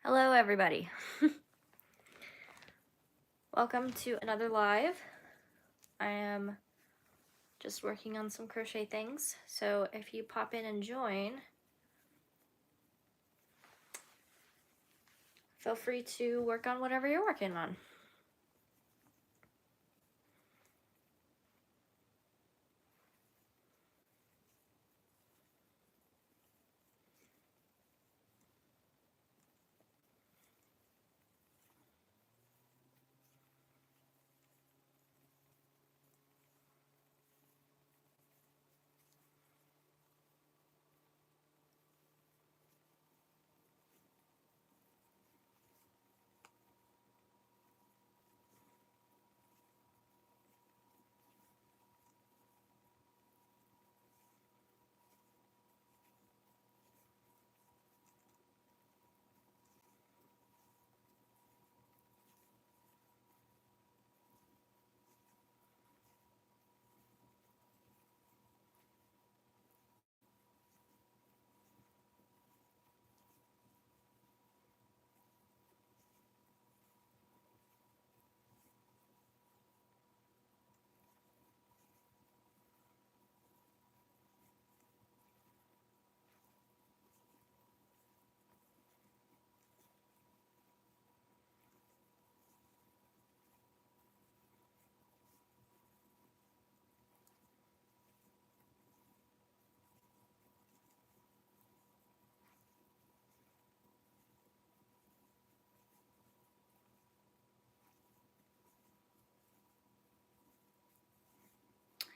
Hello everybody. Welcome to another live. I am just working on some crochet things, so if you pop in and join, feel free to work on whatever you're working on.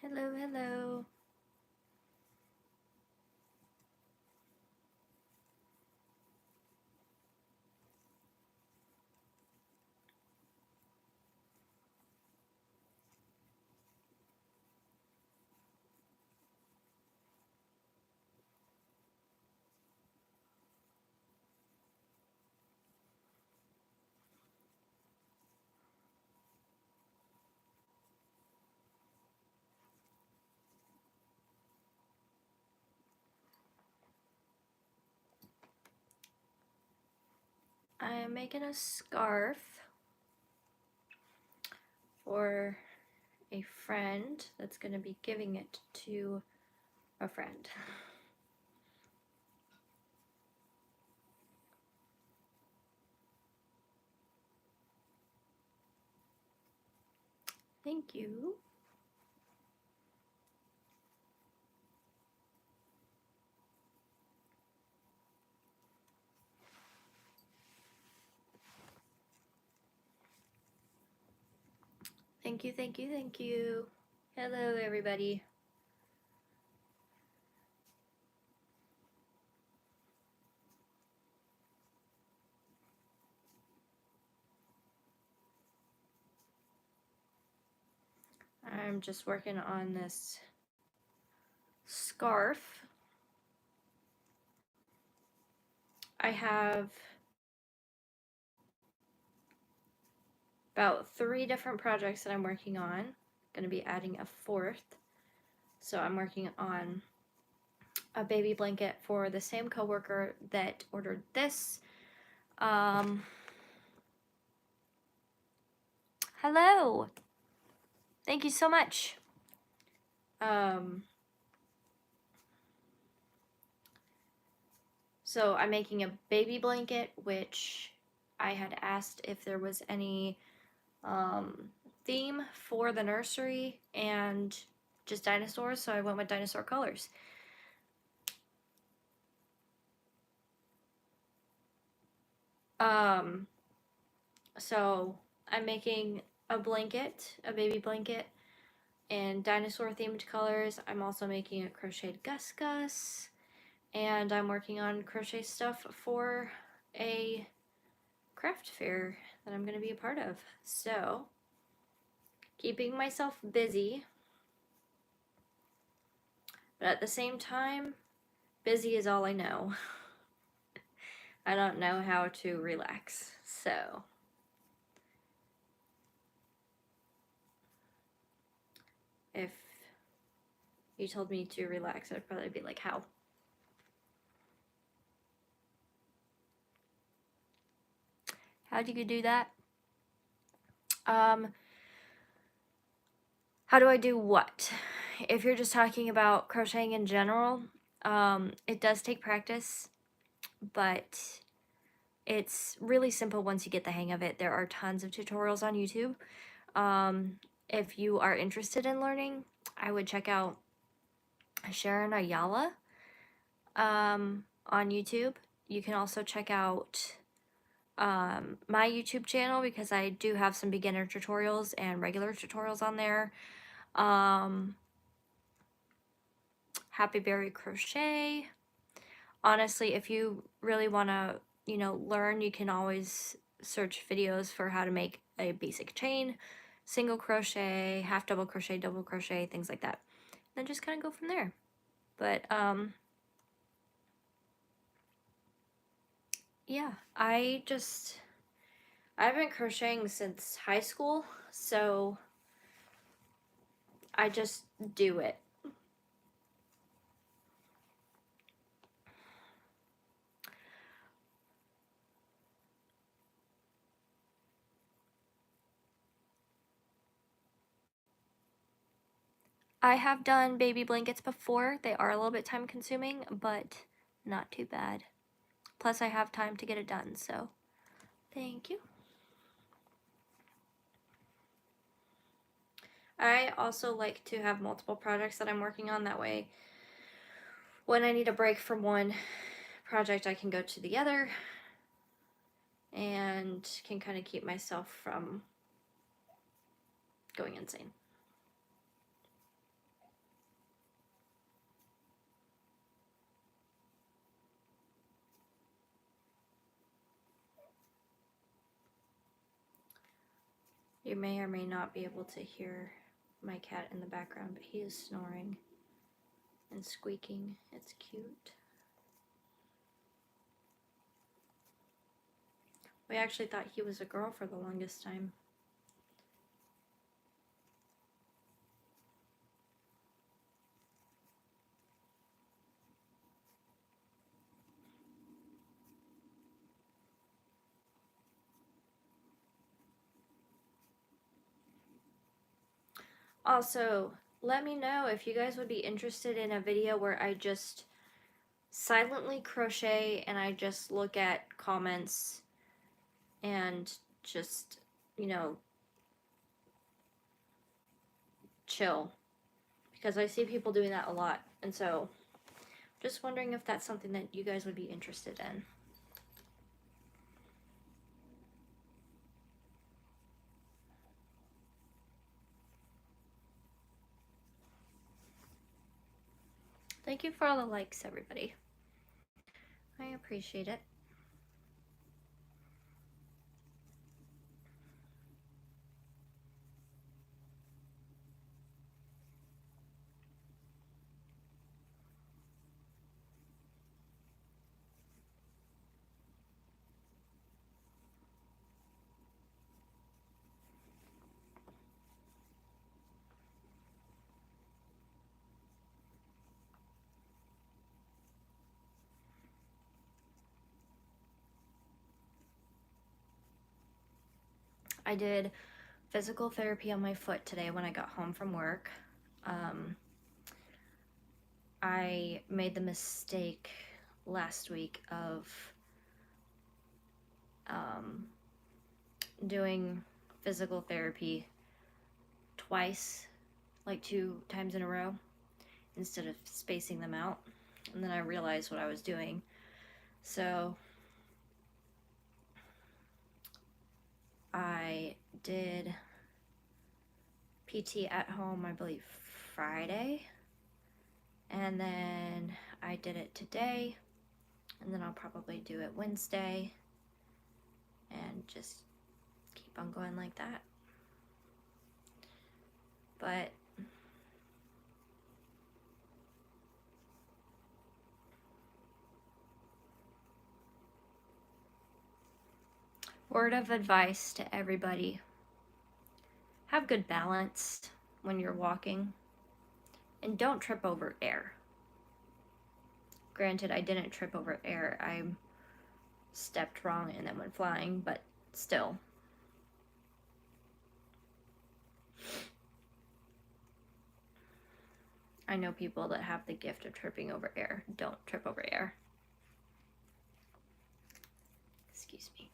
Hello, hello. I am making a scarf for a friend that's going to be giving it to a friend. Thank you. Thank you, thank you, thank you. Hello everybody. I'm just working on this scarf. I have about 3 different projects that I'm working on. Going to be adding a 4th. So I'm working on a baby blanket for the same coworker that ordered this. Hello. Thank you so much. So I'm making a baby blanket, which I had asked if there was any theme for the nursery and just dinosaurs, so I went with dinosaur colors. So I'm making a blanket, a baby blanket, in dinosaur themed colors. I'm also making a crocheted Gus Gus, and I'm working on crochet stuff for a craft fair that I'm going to be a part of. So, keeping myself busy, but at the same time, busy is all I know. I don't know how to relax, so if you told me to relax, I'd probably be like, how? how do you do that? How do I do what? If you're just talking about crocheting in general, it does take practice, but it's really simple once you get the hang of it. There are tons of tutorials on YouTube. If you are interested in learning, I would check out Sharon Ayala on YouTube. You can also check out my YouTube channel because I do have some beginner tutorials and regular tutorials on there. Happy Berry Crochet. Honestly, if you really want to, you know, learn, you can always search videos for how to make a basic chain, single crochet, half double crochet, things like that. Then just kind of go from there. But yeah, I've been crocheting since high school, so I just do it. I have done baby blankets before. They are a little bit time consuming, but not too bad. Plus I have time to get it done, so thank you. I also like to have multiple projects that I'm working on. That way, when I need a break from one project, I can go to the other and can kind of keep myself from going insane. You may or may not be able to hear my cat in the background, but he is snoring and squeaking. It's cute. We actually thought he was a girl for the longest time. Also, let me know if you guys would be interested in a video where I just silently crochet and I just look at comments and just, you know, chill. Because I see people doing that a lot. And so, just wondering if that's something that you guys would be interested in. Thank you for all the likes, everybody. I appreciate it. I did physical therapy on my foot today when I got home from work. I made the mistake last week of doing physical therapy twice, like 2 times in a row, instead of spacing them out. And then I realized what I was doing. So I did PT at home, I believe Friday, and then I did it today, and then I'll probably do it Wednesday, and just keep on going like that. But word of advice to everybody: have good balance when you're walking, and don't trip over air. Granted, I didn't trip over air. I stepped wrong and then went flying, but still. I know people that have the gift of tripping over air. Don't trip over air. Excuse me.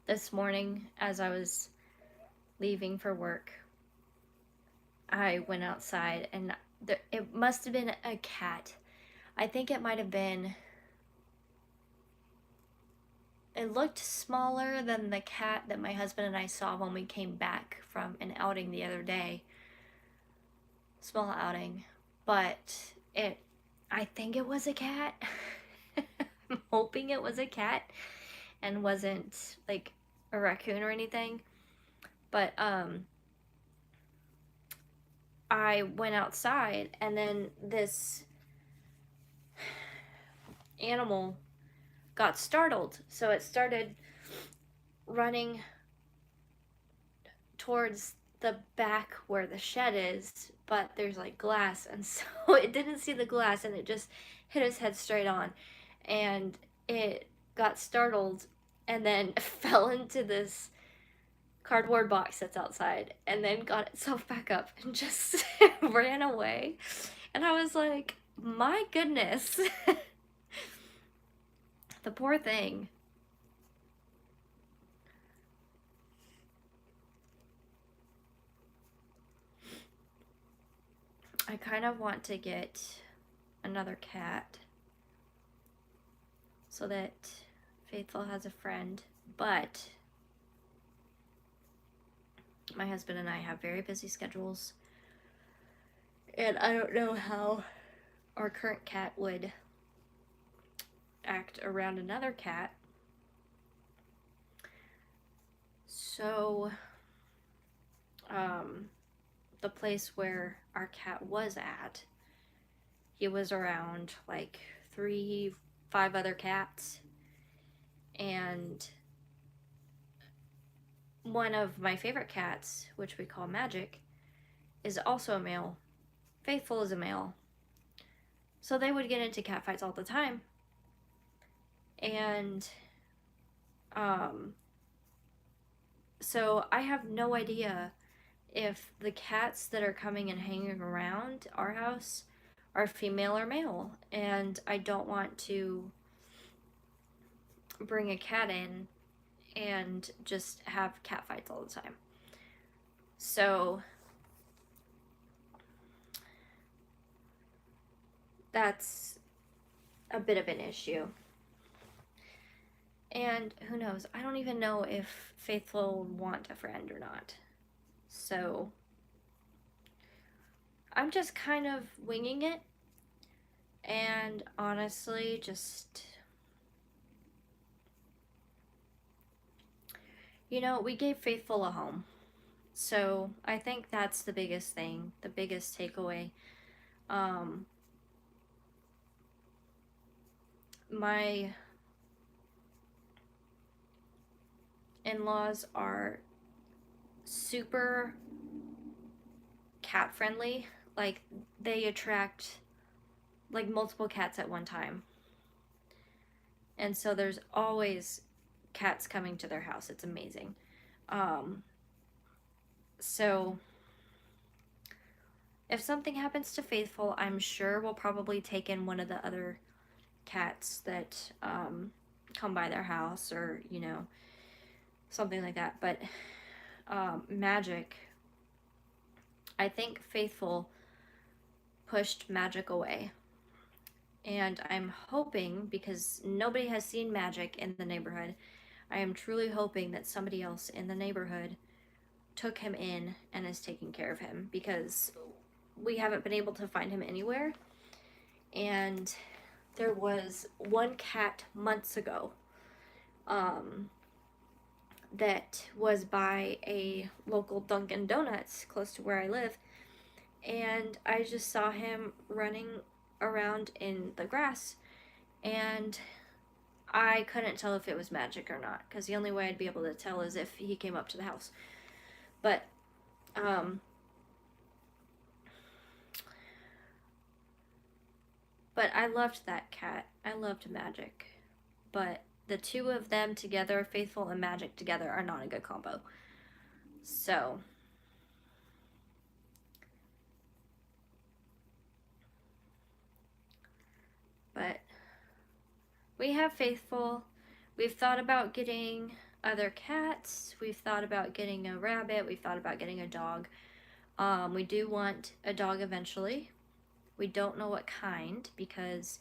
This morning, as I was leaving for work, I went outside and it must have been a cat. I think it might have been, it looked smaller than the cat that my husband and I saw when we came back from an outing the other day. Small outing, but I think it was a cat. I'm hoping it was a cat and wasn't like a raccoon or anything. But I went outside and then this animal got startled. So it started running towards the back where the shed is, but there's like glass, and so it didn't see the glass and it just hit his head straight on, and it got startled and then fell into this cardboard box that's outside and then got itself back up and just ran away. And I was like, my goodness. The poor thing. I kind of want to get another cat so that Faithful has a friend, but my husband and I have very busy schedules, and I don't know how our current cat would act around another cat. So, the place where our cat was at, he was around like 3-5 other cats, and one of my favorite cats, which we call Magic, is also a male. Faithful is a male. So they would get into cat fights all the time. And so I have no idea if the cats that are coming and hanging around our house are female or male, and I don't want to bring a cat in and just have cat fights all the time. So that's a bit of an issue. And who knows, I don't even know if Faithful will want a friend or not. So I'm just kind of winging it, and honestly just, you know, we gave Faithful a home. So I think that's the biggest thing, the biggest takeaway. My in-laws are super cat friendly. Like, they attract like multiple cats at one time, and so there's always cats coming to their house. It's amazing. So if something happens to Faithful, I'm sure we'll probably take in one of the other cats that come by their house, or, you know, something like that. But Magic, I think Faithful pushed Magic away, and I'm hoping, because nobody has seen Magic in the neighborhood, I am truly hoping that somebody else in the neighborhood took him in and is taking care of him, because we haven't been able to find him anywhere. And there was one cat months ago that was by a local Dunkin' Donuts close to where I live, and I just saw him running around in the grass, and I couldn't tell if it was magic or not, because the only way I'd be able to tell is if he came up to the house. But, um, but I loved that cat. I loved Magic. But the two of them together, Faithful and Magic together, are not a good combo. So, but we have Faithful. We've thought about getting other cats. We've thought about getting a rabbit. We've thought about getting a dog. We do want a dog eventually. We don't know what kind because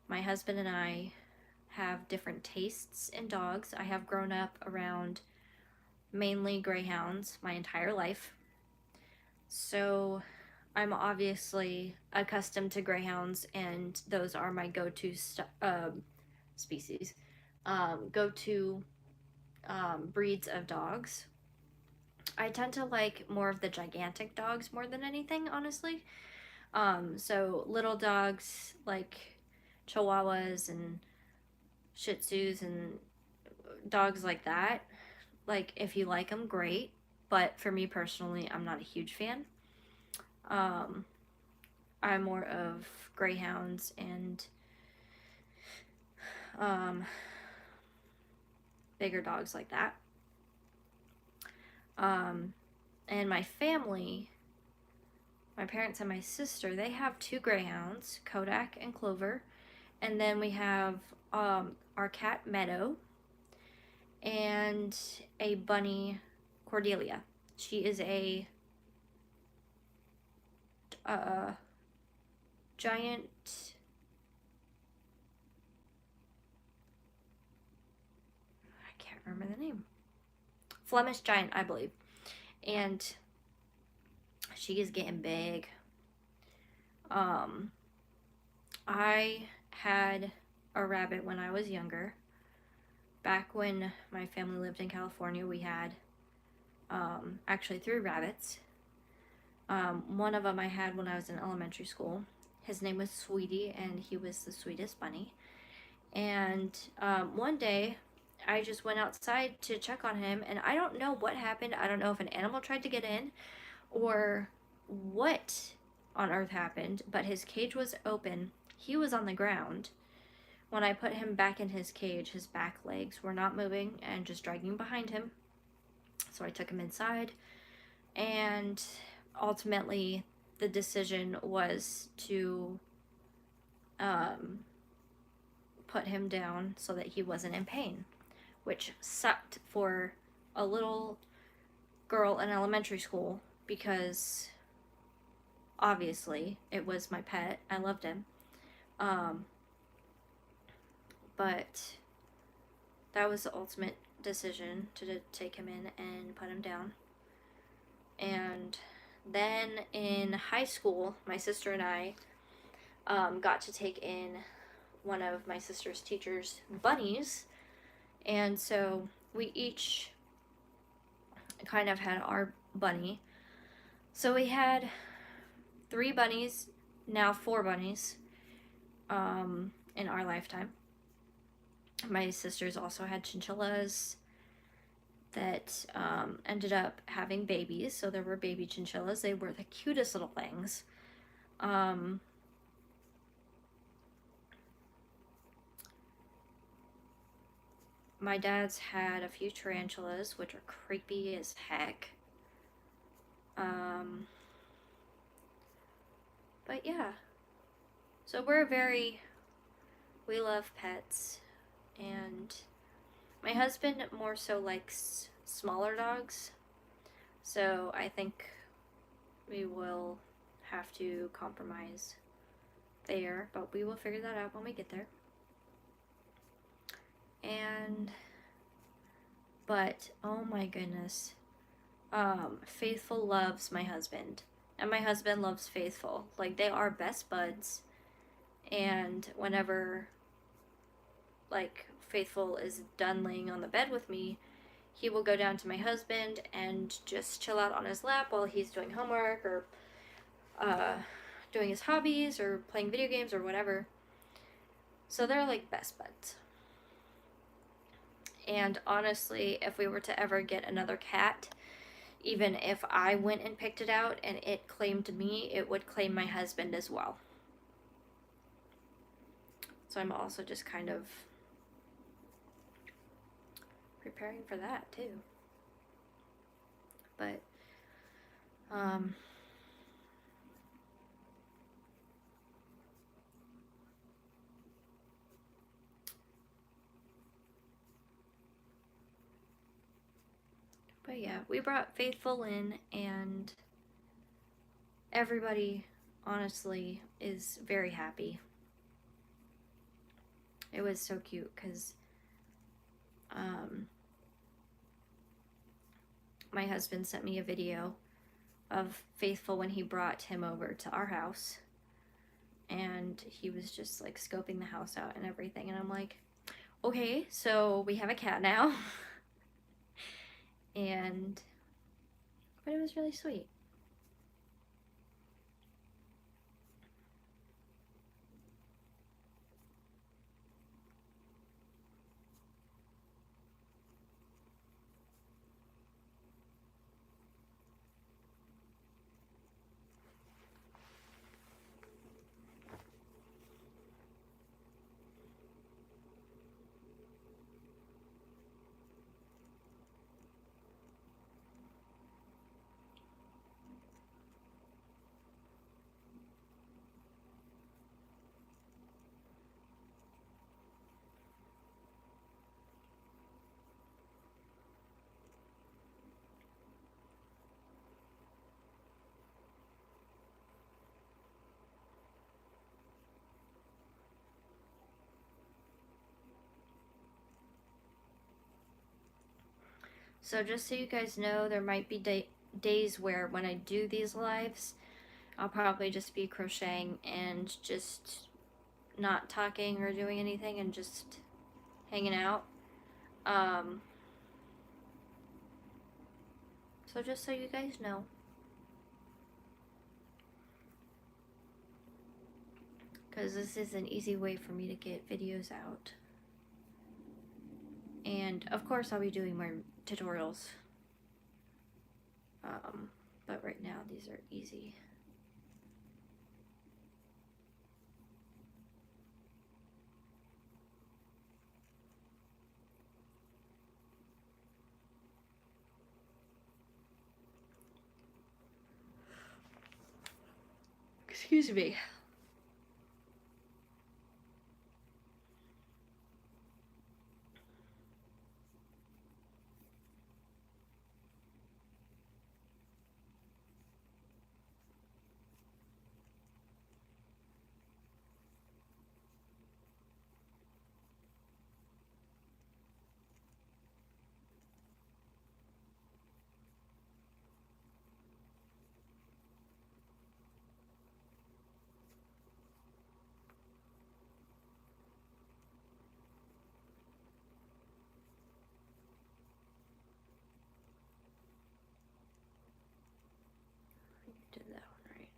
my husband and I have different tastes in dogs. I have grown up around mainly greyhounds my entire life. So I'm obviously accustomed to greyhounds, and those are my go-to species, go-to breeds of dogs. I tend to like more of the gigantic dogs more than anything, honestly. So little dogs like Chihuahuas and Shih Tzus and dogs like that. Like, if you like them, great. But for me personally, I'm not a huge fan. Um, I'm more of greyhounds and um, bigger dogs like that. And my family, my parents and my sister, they have two greyhounds, Kodak and Clover. And then we have our cat Meadow and a bunny, Cordelia. She is a giant. I can't remember the name. Flemish giant, I believe. And she is getting big. I had a rabbit when I was younger. Back when my family lived in California, we had actually 3 rabbits. One of them I had when I was in elementary school. His name was Sweetie, and he was the sweetest bunny. And one day, I just went outside to check on him, and I don't know what happened. I don't know if an animal tried to get in or what on earth happened, but his cage was open. He was on the ground. When I put him back in his cage, his back legs were not moving and just dragging behind him. So I took him inside, and ultimately the decision was to put him down so that he wasn't in pain, which sucked for a little girl in elementary school because obviously it was my pet. I loved him. But that was the ultimate decision to take him in and put him down. And then in high school, my sister and I got to take in one of my sister's teacher's bunnies. And so we each kind of had our bunny. So we had 3 bunnies, now 4 bunnies, in our lifetime. My sisters also had chinchillas that ended up having babies. So there were baby chinchillas. They were the cutest little things. My dad's had a few tarantulas, which are creepy as heck. But yeah. So we love pets. And my husband more so likes smaller dogs. So I think we will have to compromise there. But we will figure that out when we get there. But oh my goodness, Faithful loves my husband, and my husband loves Faithful. Like, they are best buds. And whenever like Faithful is done laying on the bed with me, he will go down to my husband and just chill out on his lap while he's doing homework or doing his hobbies or playing video games or whatever. So they're like best buds. And honestly, if we were to ever get another cat, even if I went and picked it out and it claimed me, it would claim my husband as well. So I'm also just kind of preparing for that too. But but yeah, we brought Faithful in, and everybody honestly is very happy. It was so cute because my husband sent me a video of Faithful when he brought him over to our house, and he was just like scoping the house out and everything, and I'm like, okay, so we have a cat now. But it was really sweet. So just so you guys know, there might be days where when I do these lives, I'll probably just be crocheting and just not talking or doing anything and just hanging out. So just so you guys know. Because this is an easy way for me to get videos out. And of course I'll be doing more tutorials. But right now these are easy. Excuse me. Did that one right.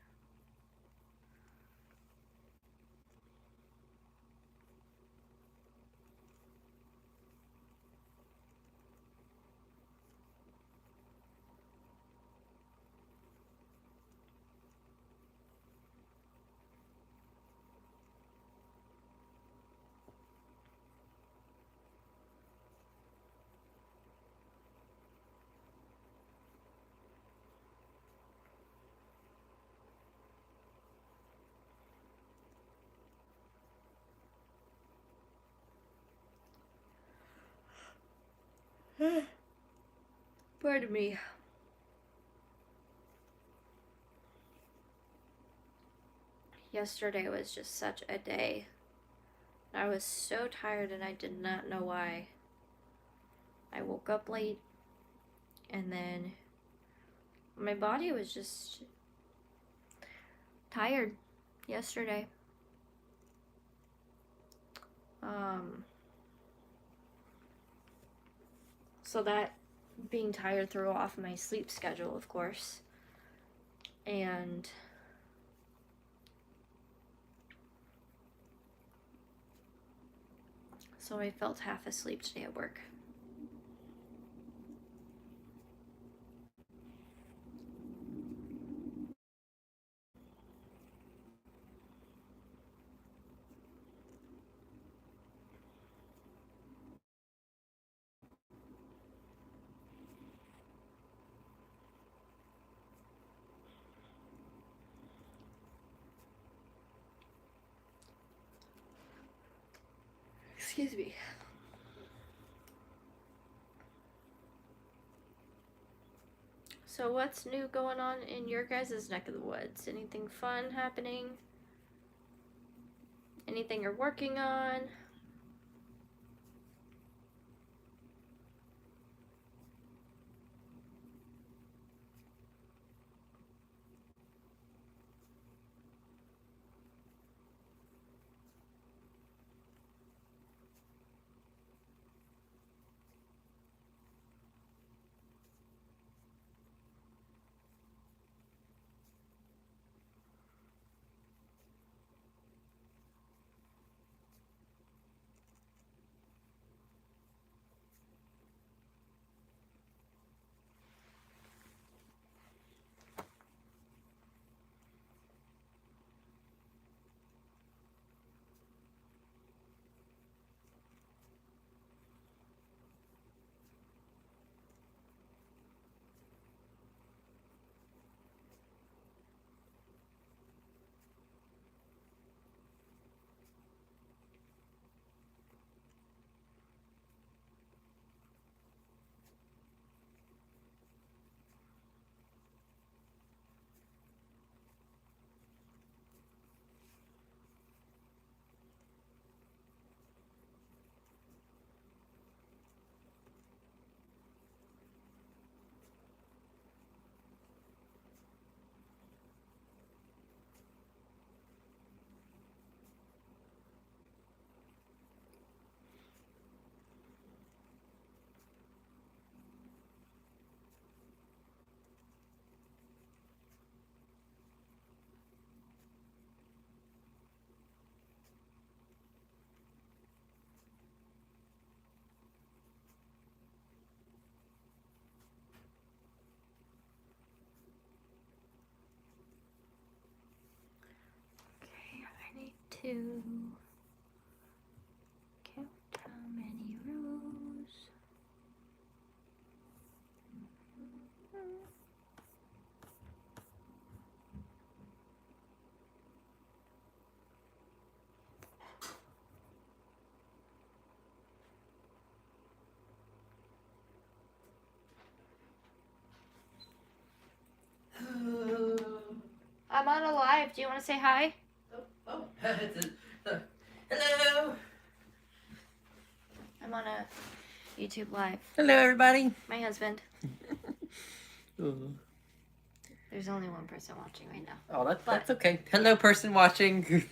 Pardon me. Yesterday was just such a day. I was so tired and I did not know why. I woke up late and then my body was just tired yesterday. So that being tired threw off my sleep schedule, of course. And so I felt half asleep today at work. Excuse me. So what's new going on in your guys' neck of the woods? Anything fun happening? Anything you're working on? Okay, I need to count how many rows. I'm on a live. Do you want to say hi? Oh. Hello. I'm on a YouTube live. Hello, everybody. My husband. Ooh. There's only one person watching right now. Oh, that's okay. Hello, person watching.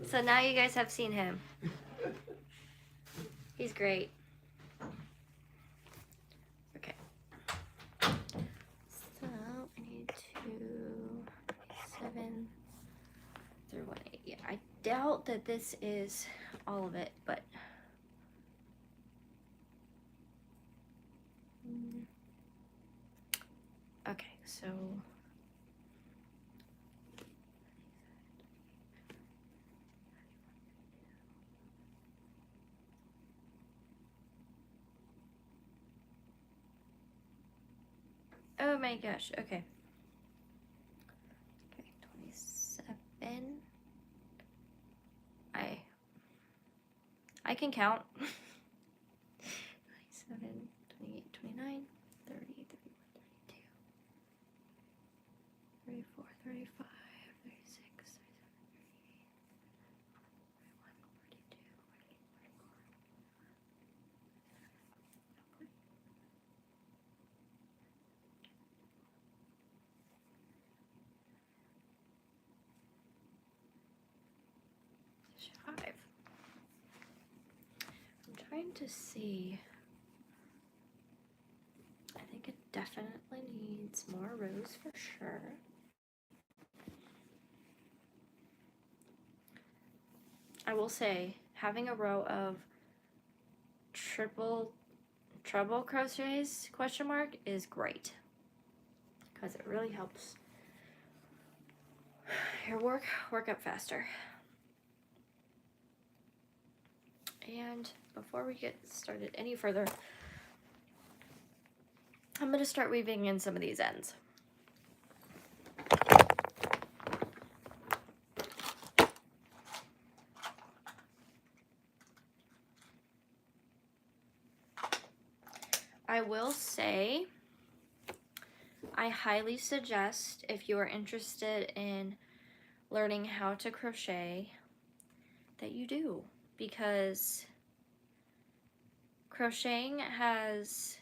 So now you guys have seen him. He's great. Okay. So I need 7 through 1/8. Yeah, I doubt that this is all of it, but okay, so oh my gosh, okay. Okay, 27. I can count. 27, 28, 29, 30, 31, 32, 34, 35, 36, 37, 38, 41, 42, 43, 44. 5. I'm trying to see. I think it definitely needs more rows for sure. I will say having a row of treble crochets question mark is great because it really helps your work up faster. And before we get started any further, I'm going to start weaving in some of these ends. I will say, I highly suggest, if you are interested in learning how to crochet, that you do, because crocheting has,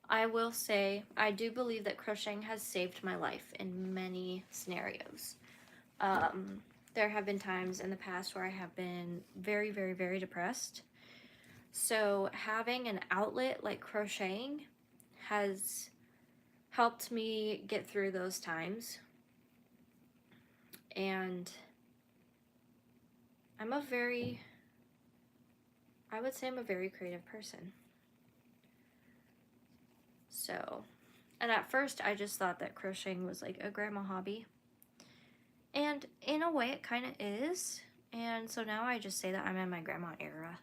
I will say, I do believe that crocheting has saved my life in many scenarios. There have been times in the past where I have been very, very, very depressed. So having an outlet like crocheting has helped me get through those times. And I would say I'm a very creative person. So, and at first I just thought that crocheting was like a grandma hobby. And in a way it kind of is. And so now I just say that I'm in my grandma era.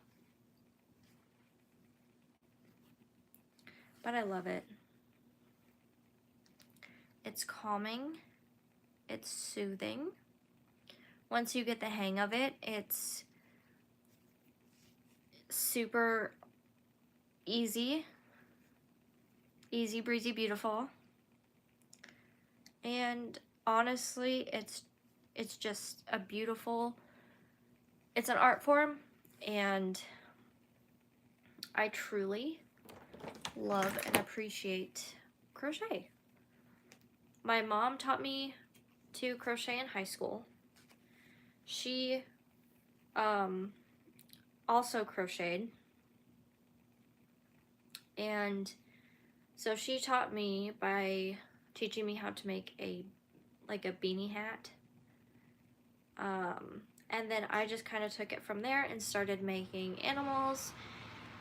But I love it. It's calming. It's soothing. Once you get the hang of it, it's super easy. Easy breezy beautiful. And honestly, it's just a beautiful, it's an art form, and I truly love and appreciate crochet. My mom taught me to crochet in high school. She also crocheted, and so she taught me by teaching me how to make a beanie hat. And then I just kind of took it from there and started making animals,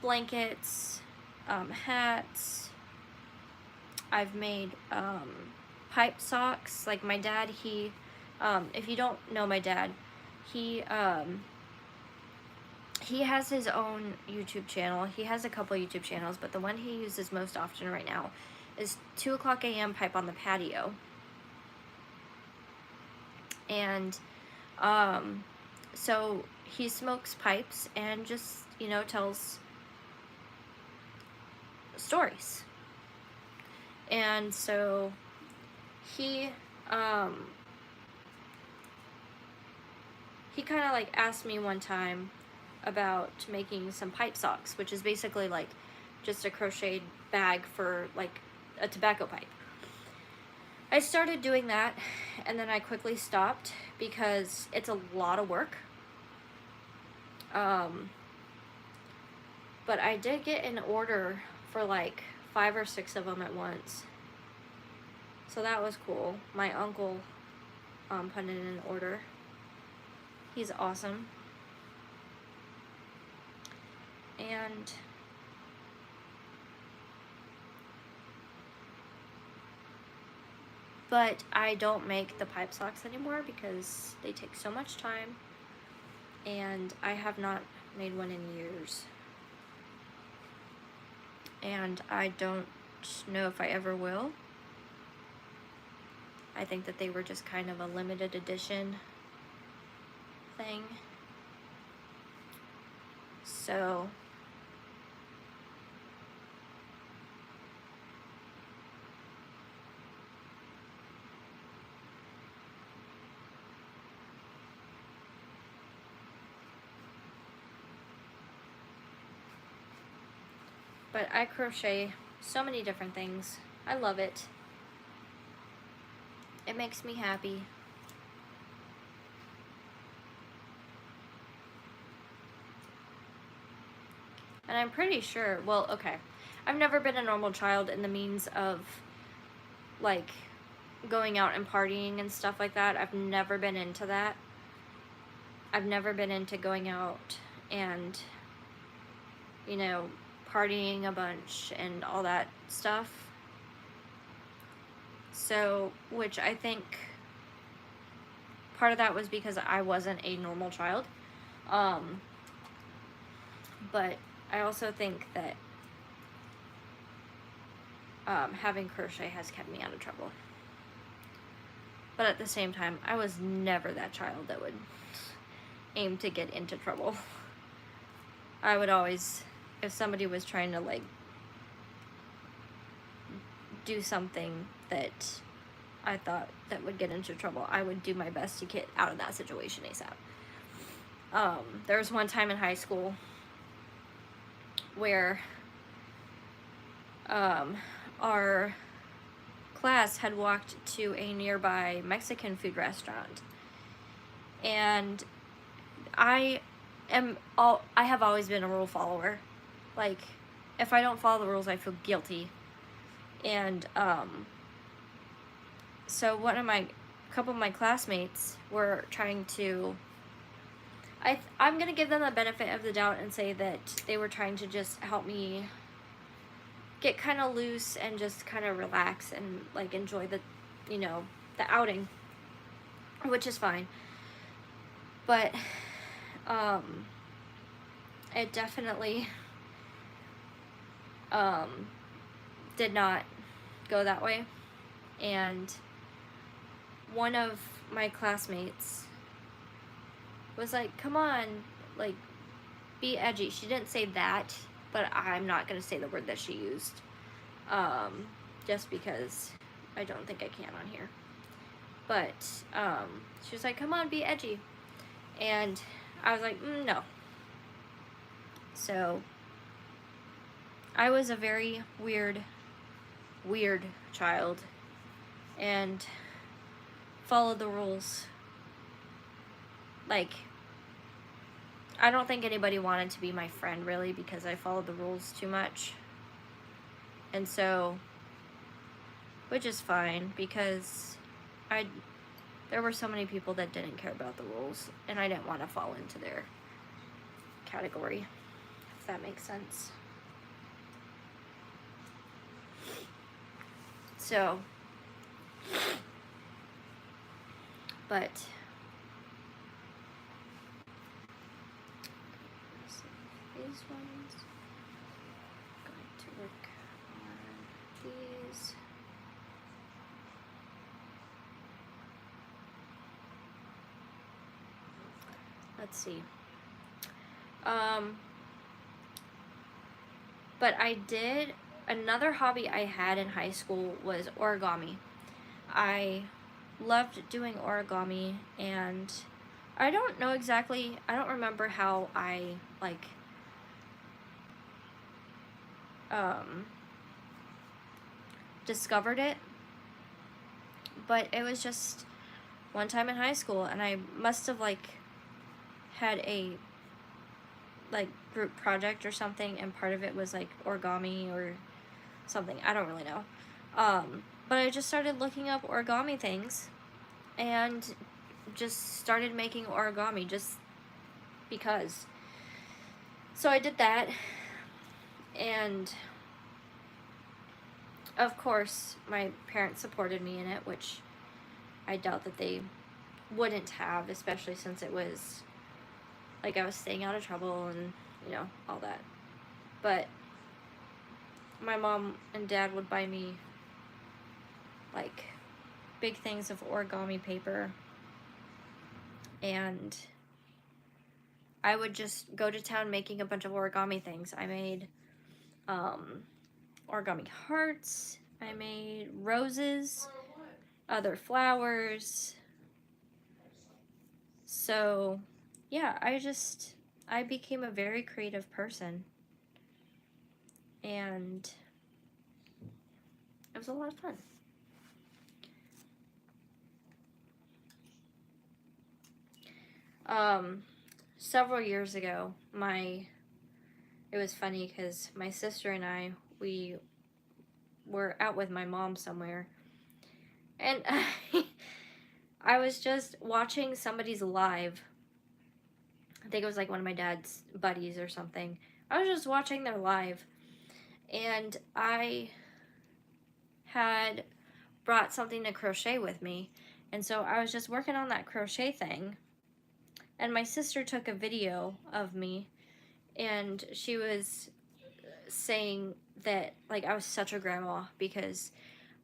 blankets, hats. I've made pipe socks. Like my dad, he, if you don't know my dad, he has his own YouTube channel. He has a couple YouTube channels, but the one he uses most often right now is 2:00 a.m. Pipe on the Patio. And so he smokes pipes and just, you know, tells stories. And so he kind of like asked me one time about making some pipe socks, which is basically like just a crocheted bag for like a tobacco pipe. I started doing that, and then I quickly stopped because it's a lot of work. But I did get an order for like 5 or 6 of them at once. So that was cool. My uncle put in an order. He's awesome. And but I don't make the pipe socks anymore because they take so much time, and I have not made one in years. And I don't know if I ever will. I think that they were just kind of a limited edition thing. So but I crochet so many different things. I love it. It makes me happy. And I'm pretty sure, well, okay, I've never been a normal child in the means of like going out and partying and stuff like that. I've never been into that. I've never been into going out and, you know, partying a bunch and all that stuff. So, which I think part of that was because I wasn't a normal child. But I also think that having crochet has kept me out of trouble. But at the same time, I was never that child that would aim to get into trouble. I would always, if somebody was trying to like do something that I thought that would get into trouble, I would do my best to get out of that situation ASAP. There was one time in high school where our class had walked to a nearby Mexican food restaurant, and I have always been a rule follower. Like, if I don't follow the rules, I feel guilty. And so a couple of my classmates were trying to, I'm gonna give them the benefit of the doubt and say that they were trying to just help me get kind of loose and just kind of relax and like enjoy the, you know, the outing, which is fine. But it definitely did not go that way. And one of my classmates was like, come on, like, be edgy. She didn't say that, but I'm not gonna say the word that she used, just because I don't think I can on here. But she was like, come on, be edgy. And I was like, no. So I was a very weird child and followed the rules. Like, I don't think anybody wanted to be my friend, really, because I followed the rules too much. And so, which is fine, because there were so many people that didn't care about the rules, and I didn't want to fall into their category, if that makes sense. So, but these ones, I'm going to work on these. Let's see. But another hobby I had in high school was origami. I loved doing origami, and I don't remember how I, like, discovered it, but it was just one time in high school, and I must have, like, had a, like, group project or something, and part of it was, like, origami or something. I don't really know. But I just started looking up origami things and just started making origami just because. So I did that, and of course my parents supported me in it, which I doubt that they wouldn't have, especially since it was like I was staying out of trouble and, you know, all that. But my mom and dad would buy me, like, big things of origami paper, and I would just go to town making a bunch of origami things. I made origami hearts, I made roses, other flowers. So yeah, I became a very creative person, and it was a lot of fun. Several years ago, it was funny because my sister and we were out with my mom somewhere, and I was just watching somebody's live. I think it was like one of my dad's buddies or something. I was just watching their live, and I had brought something to crochet with me, and so I was just working on that crochet thing, and my sister took a video of me, and she was saying that, like, I was such a grandma because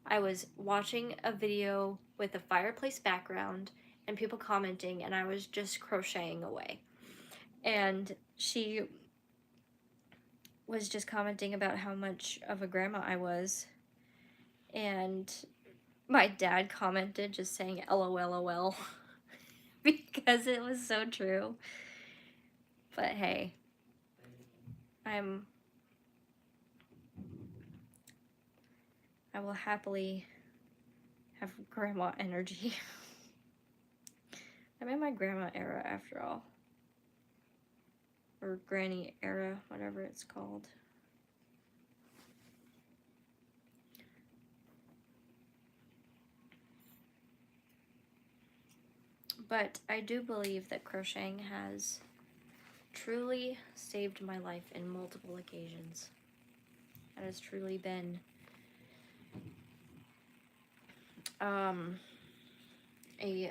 I was watching a video with a fireplace background and people commenting, and I was just crocheting away. And she was just commenting about how much of a grandma I was, And my dad commented just saying LOLOL because it was so true. But hey, I will happily have grandma energy. I'm in my grandma era after all. Or granny era, whatever it's called. But I do believe that crocheting has truly saved my life in multiple occasions. It has truly been a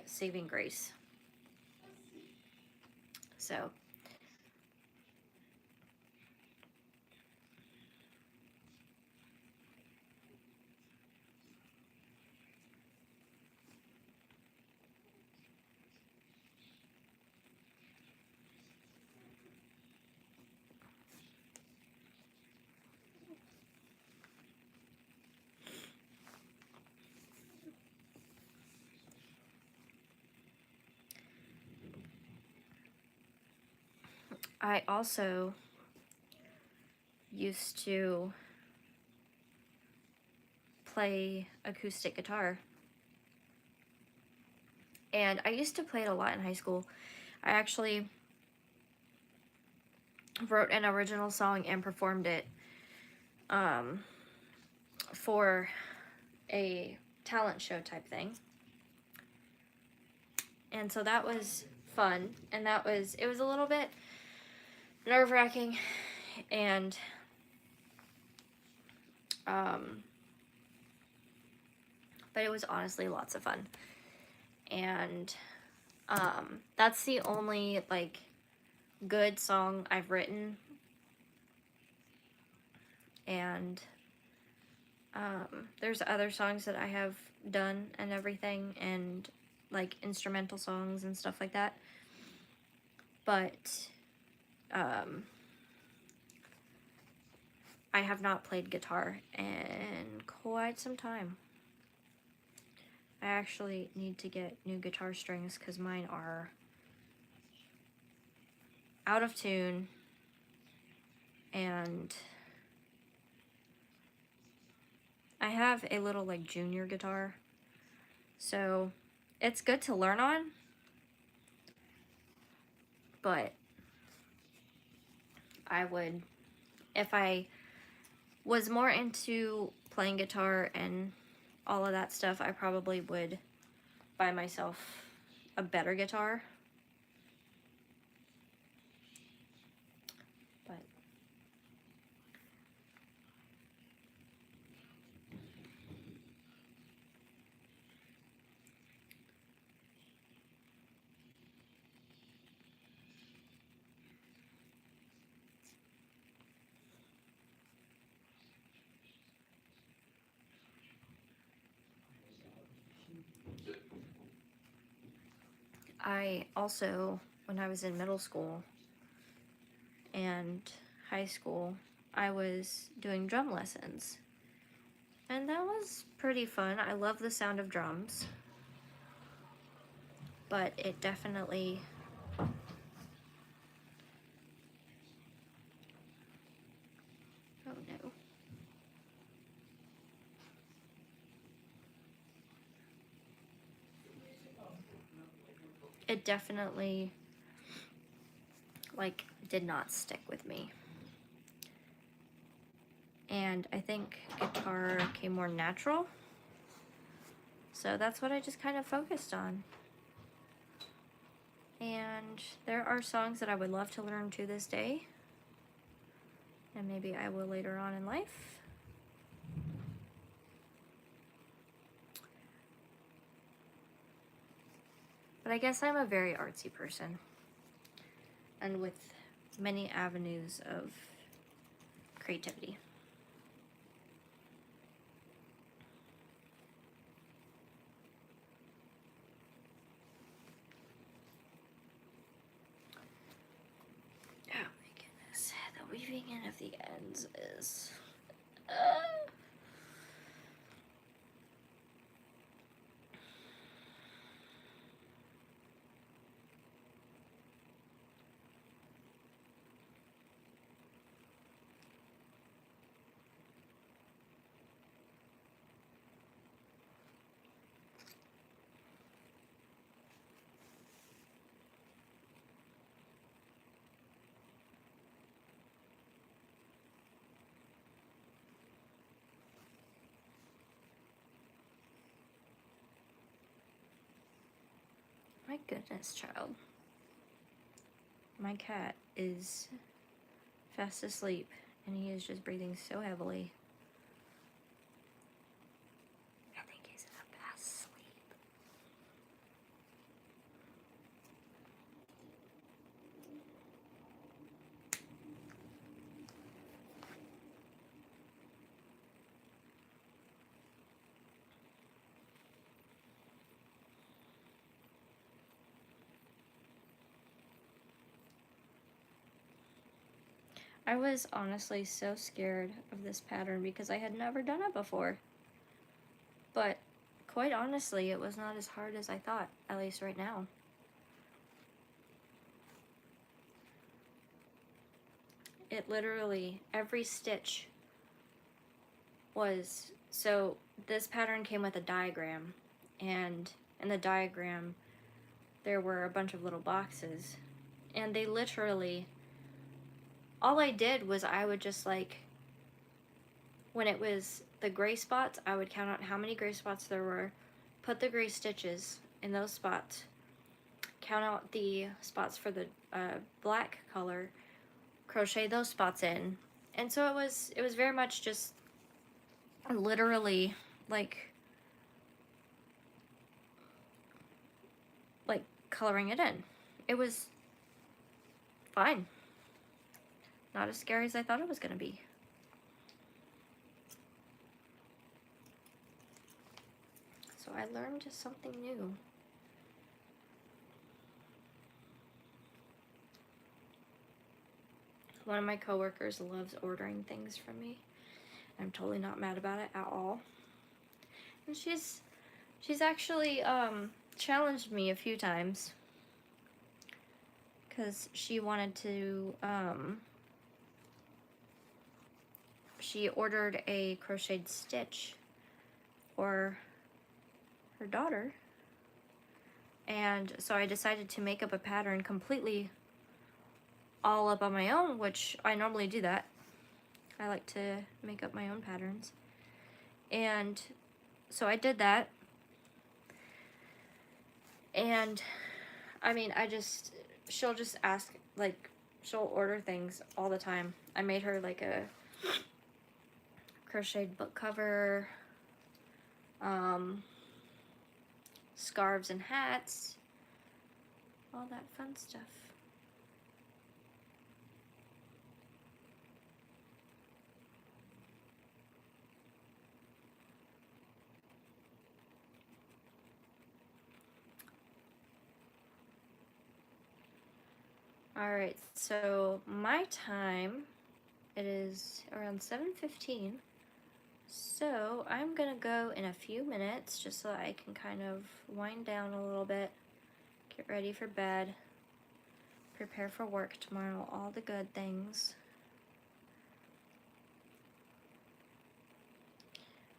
saving grace. So I also used to play acoustic guitar. And I used to play it a lot in high school. I actually wrote an original song and performed it for a talent show type thing. And so that was fun, and it was a little bit nerve-wracking, and but it was honestly lots of fun. And that's the only like good song I've written. And there's other songs that I have done and everything, and like instrumental songs and stuff like that. But I have not played guitar in quite some time. I actually need to get new guitar strings because mine are out of tune, and I have a little like junior guitar, so it's good to learn on, but I would, if I was more into playing guitar and all of that stuff, I probably would buy myself a better guitar. But I also, when I was in middle school and high school, I was doing drum lessons. And that was pretty fun. I love the sound of drums. But it definitely oh no. It definitely like did not stick with me. And I think guitar came more natural. So that's what I just kind of focused on. And there are songs that I would love to learn to this day. And maybe I will later on in life. But I guess I'm a very artsy person. And with many avenues of creativity. Oh my goodness, the weaving in of the ends is... goodness, child. My cat is fast asleep, and he is just breathing so heavily. I think he's in a fast sleep. I was honestly so scared of this pattern because I had never done it before. But quite honestly, it was not as hard as I thought, at least right now. It literally, every stitch was, so this pattern came with a diagram, and in the diagram there were a bunch of little boxes, and they literally, all I did was I would just like, when it was the gray spots, I would count out how many gray spots there were, put the gray stitches in those spots, count out the spots for the black color, crochet those spots in. And so it was very much just literally like coloring it in. It was fine. Not as scary as I thought it was gonna be. So I learned something new. One of my coworkers loves ordering things from me. I'm totally not mad about it at all. And she's actually challenged me a few times because she wanted to she ordered a crocheted stitch for her daughter, and so I decided to make up a pattern completely all up on my own, which I normally do that. I like to make up my own patterns. And so I did that. And I mean, she'll just ask, like, she'll order things all the time. I made her like a crocheted book cover, scarves and hats, all that fun stuff. Alright, so my time, it is around 7:15, so I'm gonna go in a few minutes just so I can kind of wind down a little bit, get ready for bed, prepare for work tomorrow, all the good things.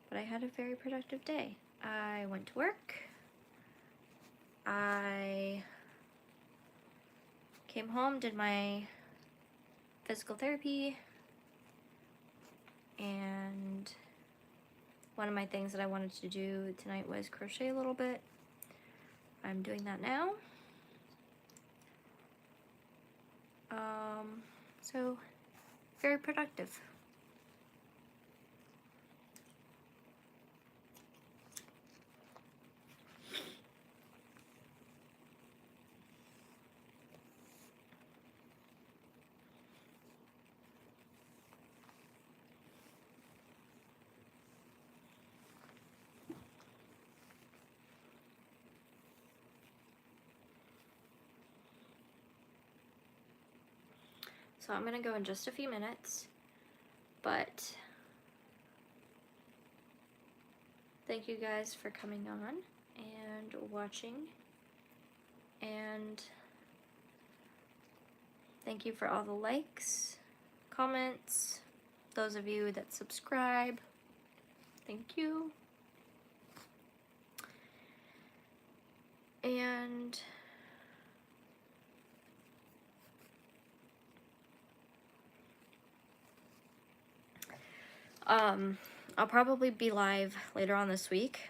But I had a very productive day. I went to work, I came home, did my physical therapy, and one of my things that I wanted to do tonight was crochet a little bit. I'm doing that now. So very productive. So I'm gonna go in just a few minutes, but thank you guys for coming on and watching, and thank you for all the likes, comments, those of you that subscribe, thank you. And I'll probably be live later on this week.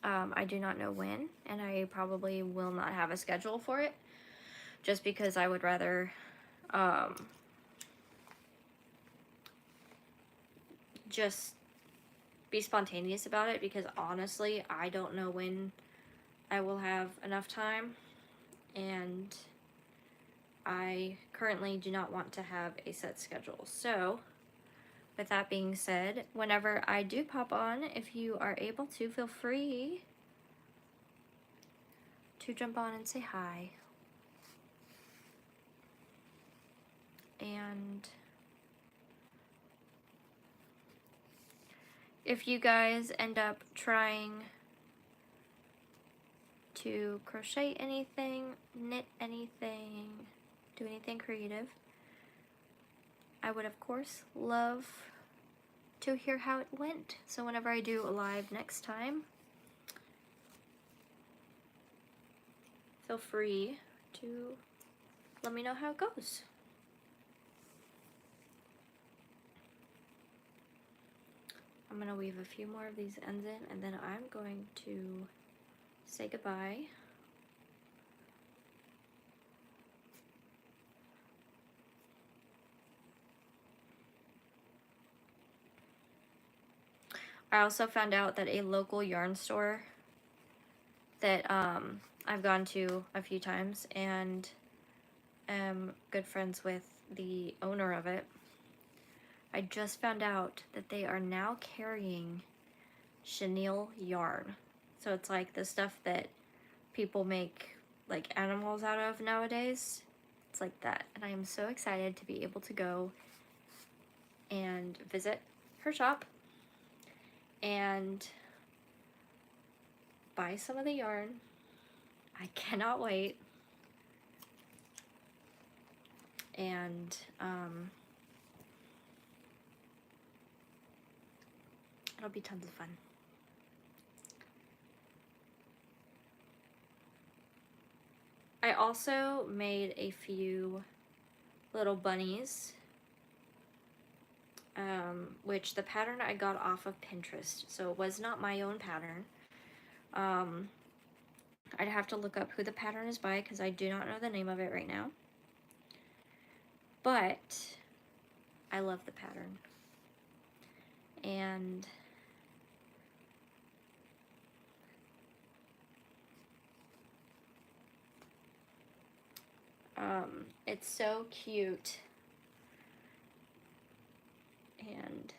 I do not know when, and I probably will not have a schedule for it, just because I would rather just be spontaneous about it, because honestly, I don't know when I will have enough time, and I currently do not want to have a set schedule. So, with that being said, whenever I do pop on, if you are able to, feel free to jump on and say hi. And if you guys end up trying to crochet anything, knit anything, do anything creative, I would of course love to hear how it went. So whenever I do a live next time, feel free to let me know how it goes. I'm gonna weave a few more of these ends in, and then I'm going to say goodbye. I also found out that a local yarn store that I've gone to a few times and am good friends with the owner of it, I just found out that they are now carrying chenille yarn. So it's like the stuff that people make like animals out of nowadays. It's like that. And I am so excited to be able to go and visit her shop and buy some of the yarn. I cannot wait. And it'll be tons of fun. I also made a few little bunnies, which the pattern I got off of Pinterest, so it was not my own pattern. I'd have to look up who the pattern is by, because I do not know the name of it right now. But I love the pattern. And it's so cute. And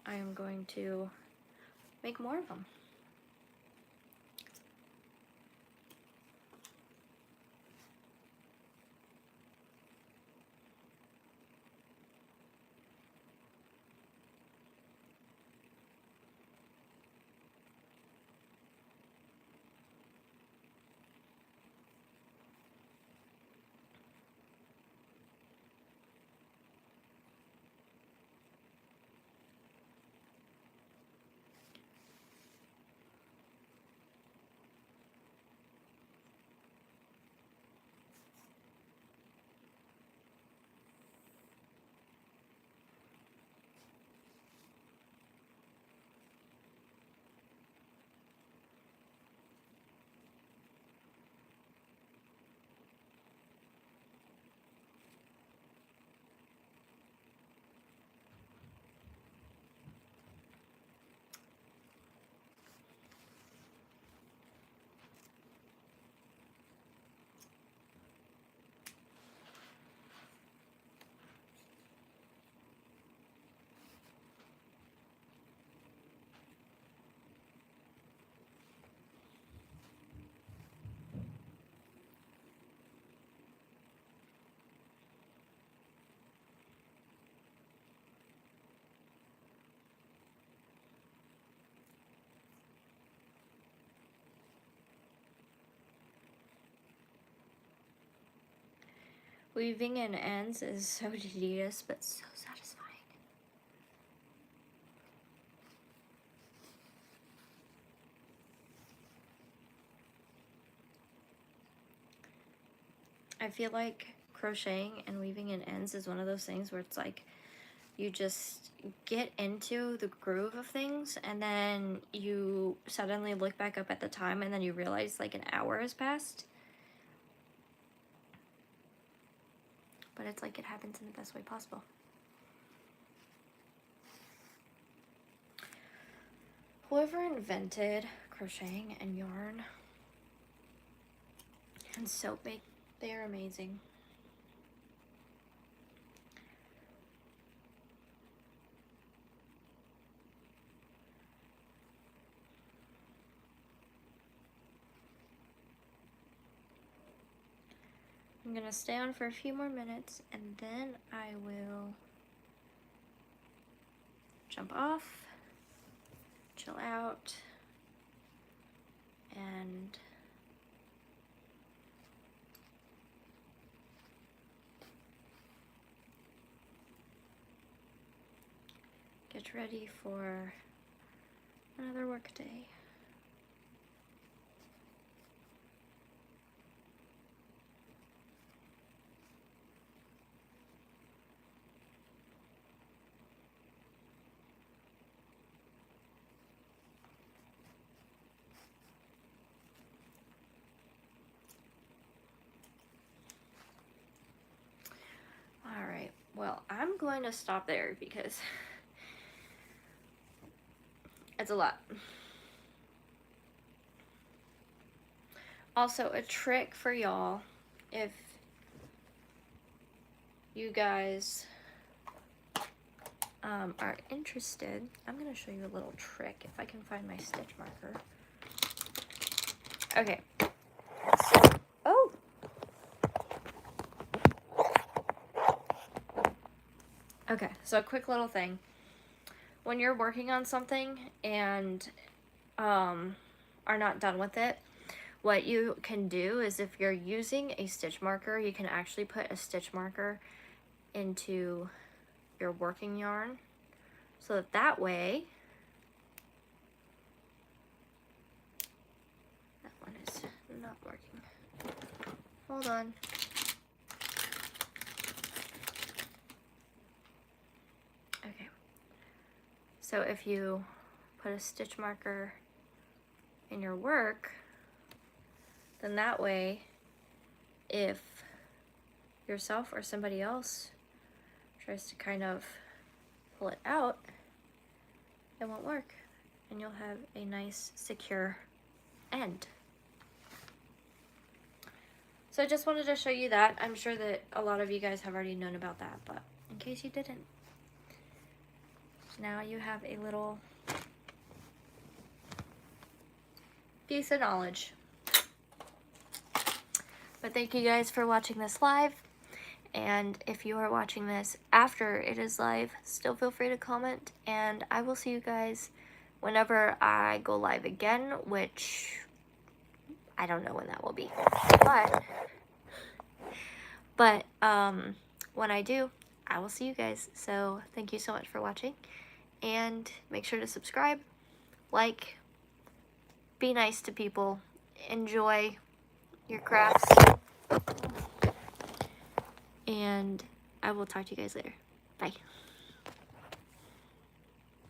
I am going to make more of them. Weaving in ends is so tedious, but so satisfying. I feel like crocheting and weaving in ends is one of those things where it's like you just get into the groove of things and then you suddenly look back up at the time and then you realize like an hour has passed. But it's like it happens in the best way possible. Whoever invented crocheting and yarn and soap they are amazing. I'm gonna stay on for a few more minutes and then I will jump off, chill out, and get ready for another work day. Alright, well, I'm going to stop there because it's a lot. Also, a trick for y'all, if you guys are interested, I'm going to show you a little trick if I can find my stitch marker. Okay. Oh! Okay, so a quick little thing. When you're working on something and are not done with it, what you can do is if you're using a stitch marker, you can actually put a stitch marker into your working yarn so that way that one is not working. Hold on. Okay. So if you put a stitch marker in your work, then that way, if yourself or somebody else tries to kind of pull it out, it won't work, and you'll have a nice, secure end. So I just wanted to show you that. I'm sure that a lot of you guys have already known about that, but in case you didn't, now you have a little piece of knowledge. But thank you guys for watching this live, and if you are watching this after it is live, still feel free to comment, and I will see you guys whenever I go live again, which I don't know when that will be, but when I do, I will see you guys. So thank you so much for watching, and make sure to subscribe, like, be nice to people, enjoy your crafts, and I will talk to you guys later. Bye.